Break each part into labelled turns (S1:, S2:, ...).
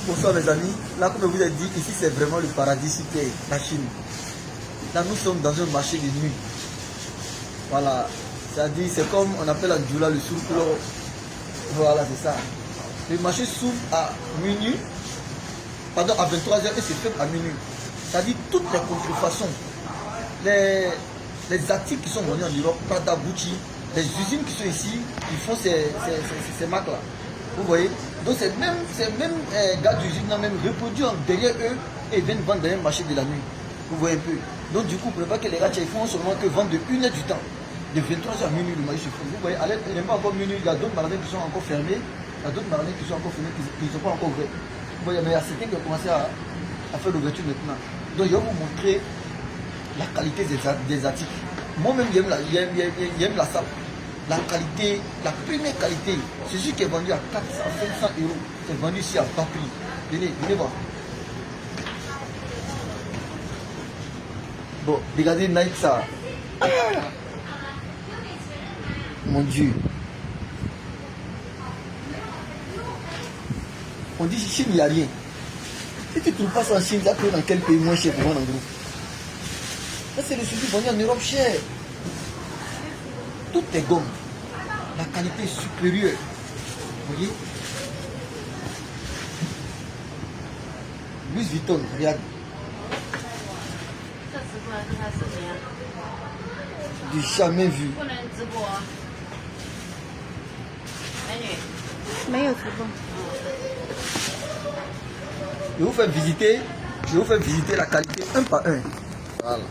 S1: Bonsoir mes amis. Là, comme je vous ai dit, ici c'est vraiment le paradis, ici qui est la Chine. Là, nous sommes dans un marché de nuit. Voilà. C'est-à-dire, c'est comme on appelle en Djoula le souklo. Voilà, c'est ça. Le marché s'ouvre à minuit, pardon, à 23h et se ferme à minuit. C'est-à-dire, toutes les contrefaçons, les articles qui sont vendus en Europe, Prada, Gucci, les usines qui sont ici, qui font ces marques-là. Vous voyez? Donc ces mêmes gars d'usine même reproduits derrière eux et viennent vendre dans un marché de la nuit. Vous voyez un peu? Donc du coup, pour ne pas que les gars ils font seulement que vendre de 1 heure du temps. De 23h à minuit, le marché se fait. Vous voyez, il n'est pas encore minuit, il y a d'autres magasins qui sont encore fermés, il y a d'autres magasins qui sont encore fermés, qui ne sont pas encore ouverts. Vous voyez, mais il y a certains qui ont commencé à faire l'ouverture maintenant. Donc je vais vous montrer la qualité des articles. Moi-même, j'aime la salle. La qualité, la première qualité, c'est celui qui est vendu à 400, 500 euros. C'est vendu ici à bas prix. Venez voir. Bon, regardez Nike ça. Mon Dieu. On dit Chine, il n'y a rien. Si tu ne trouves pas ça en Chine, tu vas trouver dans quel pays moins cher pour vendre en gros. Ça, c'est le souci vendu en Europe cher. Tout est gomme. La qualité est supérieure. Vous voyez? Louis Vuitton, regarde. Du jamais vu. Je vais vous faire visiter la qualité un par un. Voilà.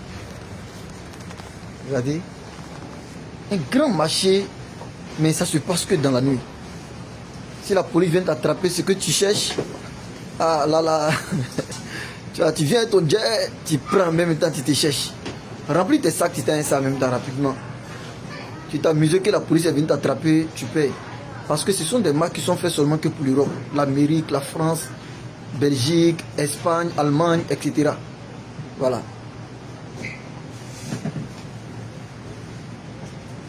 S1: Regardez. Un grand marché, mais ça se passe que dans la nuit. Si la police vient t'attraper, ce que tu cherches, ah là là, tu viens à ton jet, tu prends en même temps, tu te cherches. Remplis tes sacs, tu t'as un sac en même temps rapidement. Tu t'amuses que la police vient t'attraper, tu payes. Parce que ce sont des marques qui sont faites seulement que pour l'Europe. L'Amérique, la France, Belgique, Espagne, Allemagne, etc. Voilà.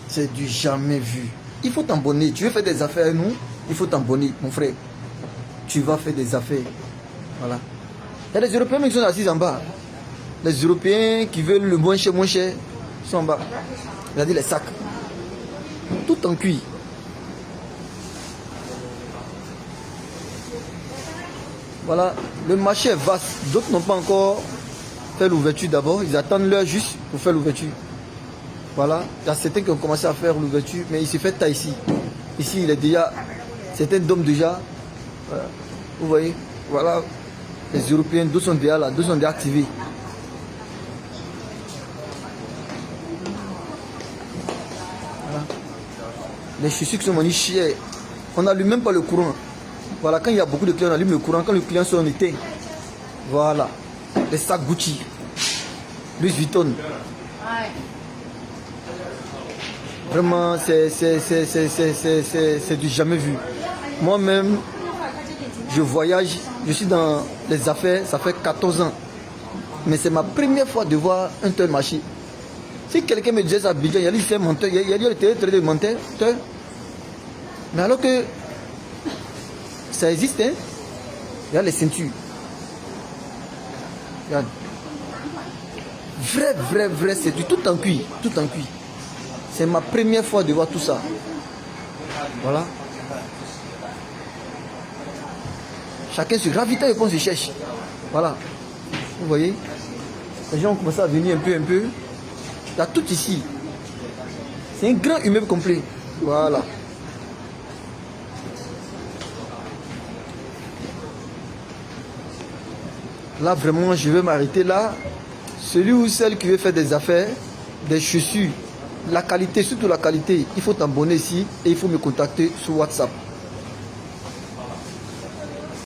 S1: C'est du jamais vu. Il faut t'abonner. Tu veux faire des affaires avec nous, il faut t'abonner, mon frère. Tu vas faire des affaires. Voilà. Il y a des Européens qui sont assis en bas. Les Européens qui veulent le moins cher, sont en bas. Regardez les sacs. Tout en cuir. Voilà. Le marché est vaste. D'autres n'ont pas encore fait l'ouverture d'abord. Ils attendent l'heure juste pour faire l'ouverture. Voilà, il y a certains qui ont commencé à faire l'ouverture, mais il se fait taille ici. Ici, il est déjà, certains dômes déjà. Voilà. Vous voyez, voilà, les Européens, deux sont déjà là, deux sont déjà activés. Voilà. Les chaussures qui sont venus chier, on n'allume même pas le courant. Voilà, quand il y a beaucoup de clients, on allume le courant. Quand le client sort, on éteint. Voilà, les sacs Gucci, Louis Vuitton. Vraiment, c'est du jamais vu. Moi-même, je voyage, je suis dans les affaires, ça fait 14 ans. Mais c'est ma première fois de voir un tel marché. Si quelqu'un me disait ça à Abidjan, il y a fait menteur, il y a le télé de menteur. Mais alors que ça existe, hein? Il y a les ceintures. Regarde. Vrai, c'est du tout en cuir, tout en cuir. C'est ma première fois de voir tout ça. Voilà. Chacun se ravitaille et qu'on se cherche. Voilà. Vous voyez? Les gens ont commencé à venir un peu. Il y a tout ici. C'est un grand immeuble complet. Voilà. Là, vraiment, je vais m'arrêter là. Celui ou celle qui veut faire des affaires, des chaussures, la qualité, surtout la qualité, il faut t'abonner ici et il faut me contacter sur WhatsApp.